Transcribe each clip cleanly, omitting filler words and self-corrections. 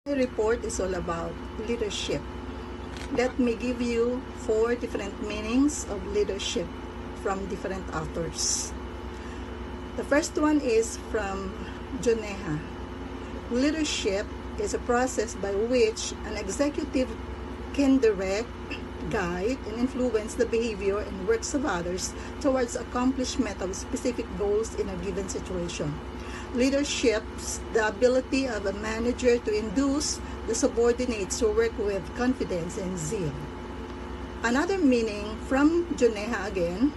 My report is all about leadership. Let me give you 4 different meanings of leadership from different authors. The first one is from Joneha. Leadership is a process by which an executive can direct, guide, and influence the behavior and works of others towards accomplishment of specific goals in a given situation. Leadership's the ability of a manager to induce the subordinates to work with confidence and zeal. Another meaning from Joneha again,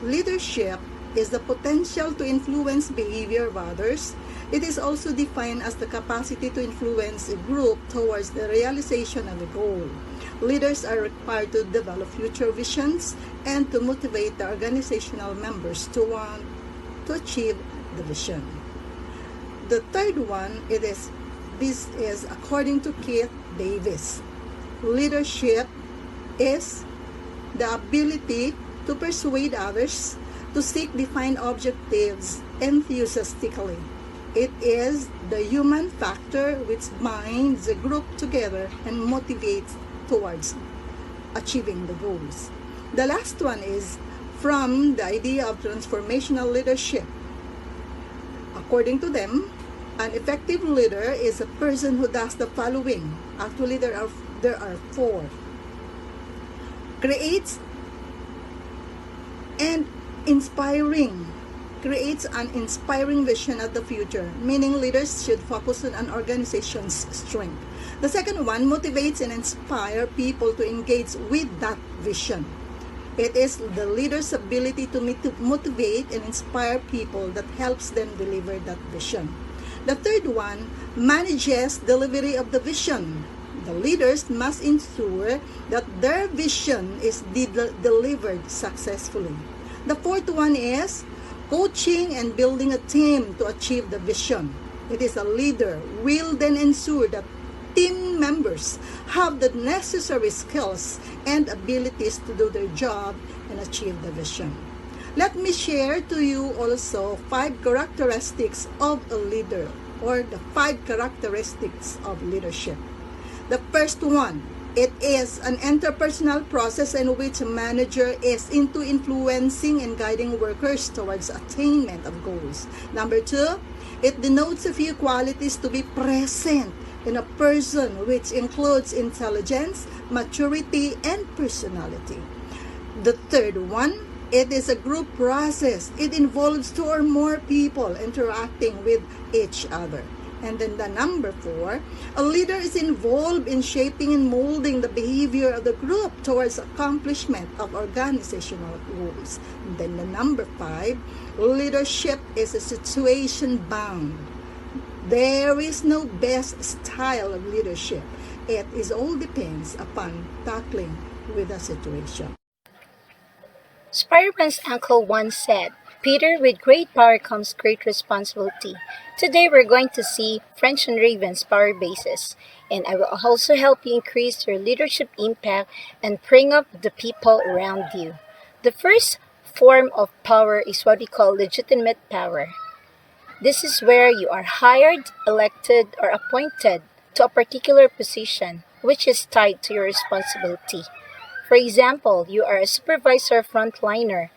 leadership is the potential to influence behavior of others. It is also defined as the capacity to influence a group towards the realization of a goal. Leaders are required to develop future visions and to motivate the organizational members to want to achieve the vision. The third one, this is according to Keith Davis. Leadership is the ability to persuade others to seek defined objectives enthusiastically. It is the human factor which binds the group together and motivates towards achieving the goals. The last one is from the idea of transformational leadership. According to them, an effective leader is a person who does the following. Actually, there are 4. Creates an inspiring vision of the future, meaning leaders should focus on an organization's strength. The second one, motivates and inspire people to engage with that vision. It is the leader's ability to motivate and inspire people that helps them deliver that vision. The third one, manages delivery of the vision. The leaders must ensure that their vision is delivered successfully. The fourth one is coaching and building a team to achieve the vision. It is a leader will then ensure that team members have the necessary skills and abilities to do their job and achieve the vision. Let me share to you also 5 characteristics of a leader, or the 5 characteristics of leadership. The first one, it is an interpersonal process in which a manager is into influencing and guiding workers towards attainment of goals. Number 2, it denotes a few qualities to be present in a person, which includes intelligence, maturity, and personality. The third one, it is a group process. It involves 2 or more people interacting with each other. And then the number 4, a leader is involved in shaping and molding the behavior of the group towards accomplishment of organizational goals. And then the number 5, leadership is a situation bound. There is no best style of leadership. It is all depends upon tackling with a situation. Spider-Man's uncle once said, "Peter, with great power comes great responsibility." Today we're going to see French and Raven's power bases, and I will also help you increase your leadership impact and bring up the people around you. The first form of power is what we call legitimate power. This is where you are hired, elected, or appointed to a particular position, which is tied to your responsibility. For example, you are a supervisor frontliner.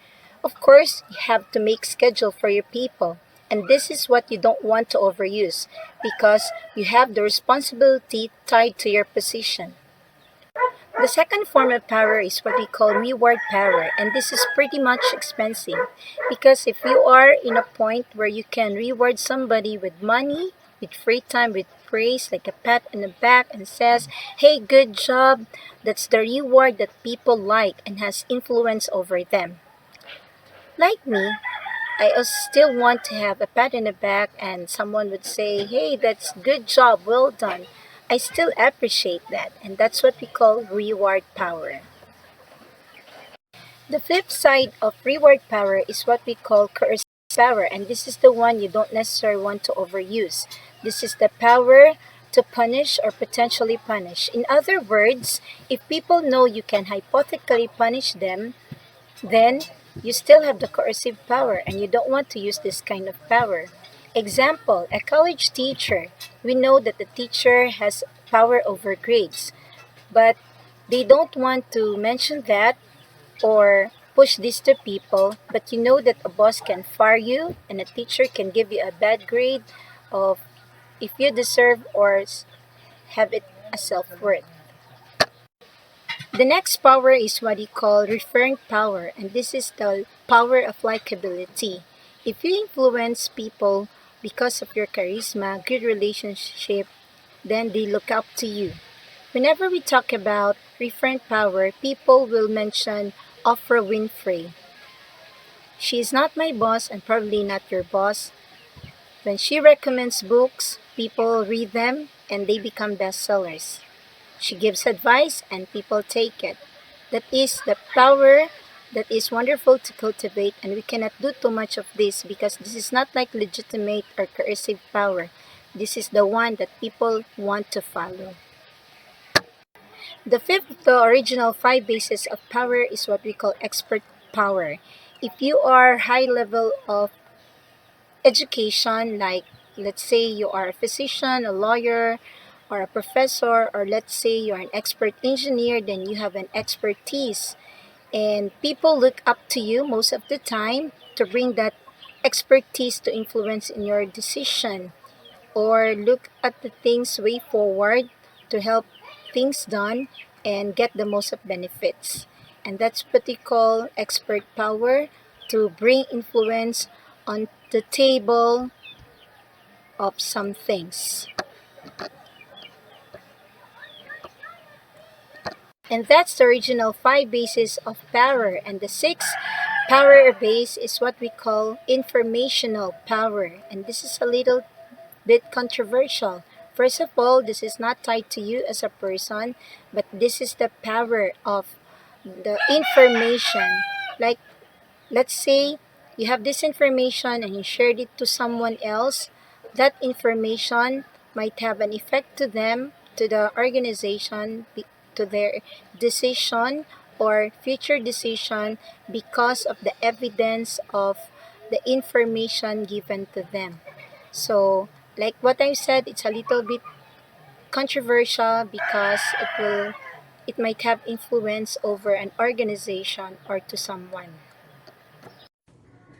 Of course, you have to make schedule for your people, and this is what you don't want to overuse because you have the responsibility tied to your position. The second form of power is what we call reward power, and this is pretty much expensive because if you are in a point where you can reward somebody with money, with free time, with praise, like a pat on the back and says, "Hey, good job," that's the reward that people like and has influence over them. Like me, I still want to have a pat on the back and someone would say, "Hey, that's good job, well done." I still appreciate that, and that's what we call reward power. The flip side of reward power is what we call coercive power, and this is the one you don't necessarily want to overuse. This is the power to punish or potentially punish. In other words, if people know you can hypothetically punish them, then you still have the coercive power and you don't want to use this kind of power. Example, a college teacher We know that the teacher has power over grades, but they don't want to mention that or push this to people. But you know that a boss can fire you and a teacher can give you a bad grade of if you deserve or have it a self-worth. The next power is what you call referring power, and this is the power of likability. If you influence people because of your charisma, good relationship, then they look up to you. Whenever we talk about referring power, people will mention Oprah Winfrey. She is not my boss and probably not your boss. When she recommends books, people read them and they become bestsellers. She gives advice and people take it. That is the power that is wonderful to cultivate, and we cannot do too much of this because this is not like legitimate or coercive power. This is the one that people want to follow. The fifth of the original five bases of power is what we call expert power. If you are high level of education, like let's say you are a physician, a lawyer, or a professor, or let's say you're an expert engineer, then you have an expertise. And people look up to you most of the time to bring that expertise to influence in your decision or look at the things way forward to help things done and get the most of benefits. And that's what we call expert power to bring influence on the table of some things. And that's the original five bases of power. And the sixth power base is what we call informational power. And this is a little bit controversial. First of all, this is not tied to you as a person, but this is the power of the information. Like, let's say you have this information and you shared it to someone else. That information might have an effect to them, to the organization, to their decision or future decision because of the evidence of the information given to them. So, like what I said, it's a little bit controversial because it might have influence over an organization or to someone.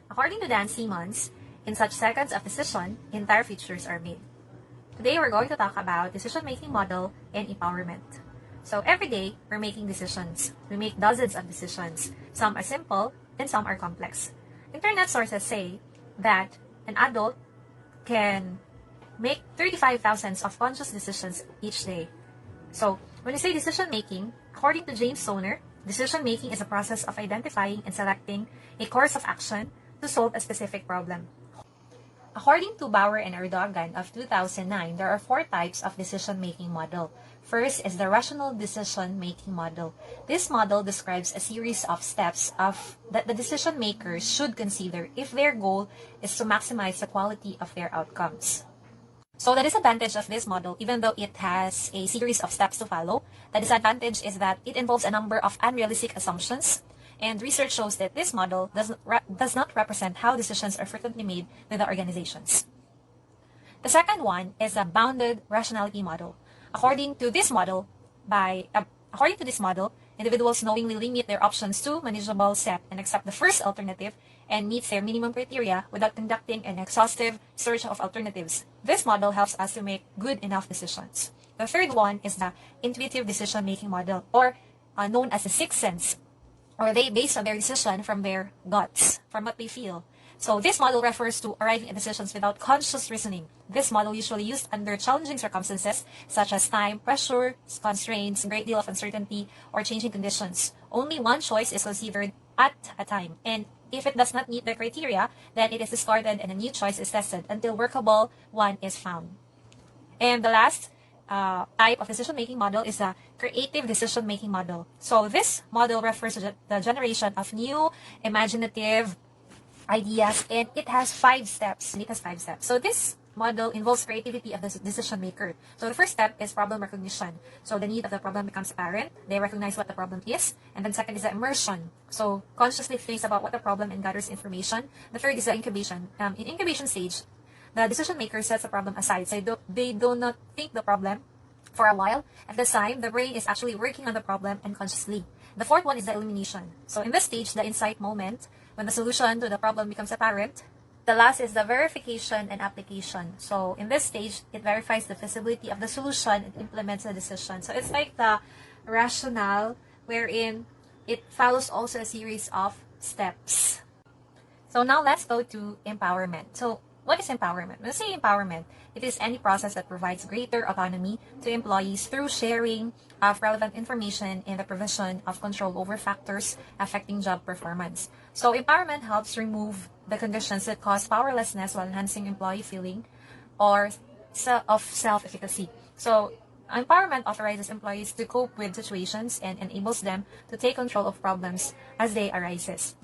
According to Dan Simmons, in such seconds of decision, entire futures are made. Today we're going to talk about decision-making model and empowerment. So every day, we're making decisions. We make dozens of decisions. Some are simple and some are complex. Internet sources say that an adult can make 35,000 of conscious decisions each day. So when you say decision-making, according to James Soner, decision-making is a process of identifying and selecting a course of action to solve a specific problem. According to Bauer and Erdogan of 2009, there are four types of decision-making model. First is the rational decision-making model. This model describes a series of steps that the decision makers should consider if their goal is to maximize the quality of their outcomes. So the disadvantage of this model, even though it has a series of steps to follow, the disadvantage is that it involves a number of unrealistic assumptions. And research shows that this model does not represent how decisions are frequently made by the organizations. The second one is a bounded rationality model. According to this model, individuals knowingly limit their options to manageable set and accept the first alternative and meets their minimum criteria without conducting an exhaustive search of alternatives. This model helps us to make good enough decisions. The third one is the intuitive decision-making model, or known as the sixth sense, or they base on their decision from their guts, from what they feel. So this model refers to arriving at decisions without conscious reasoning. This model usually used under challenging circumstances such as time, pressure, constraints, great deal of uncertainty, or changing conditions. Only one choice is considered at a time, and if it does not meet the criteria, then it is discarded and a new choice is tested until workable one is found. And the last type of decision-making model is a creative decision-making model. So this model refers to the generation of new, imaginative ideas, and it has 5 steps. So this model involves creativity of the decision maker. So the first step is problem recognition. So the need of the problem becomes apparent. They recognize what the problem is. And then second is the immersion. So consciously thinks about what the problem and gathers information. The third is the incubation. In incubation stage, The decision maker sets the problem aside, so they do not think the problem for a while. At this time, the brain is actually working on the problem unconsciously. The fourth one is the elimination. So in this stage, the insight moment, when the solution to the problem becomes apparent. The last is the verification and application. So in this stage, it verifies the feasibility of the solution and implements the decision. So it's like the rationale wherein it follows also a series of steps. So now let's go to empowerment. So what is empowerment? When we say empowerment, it is any process that provides greater autonomy to employees through sharing of relevant information and the provision of control over factors affecting job performance. So empowerment helps remove the conditions that cause powerlessness while enhancing employee feeling or of self-efficacy. So empowerment authorizes employees to cope with situations and enables them to take control of problems as they arises.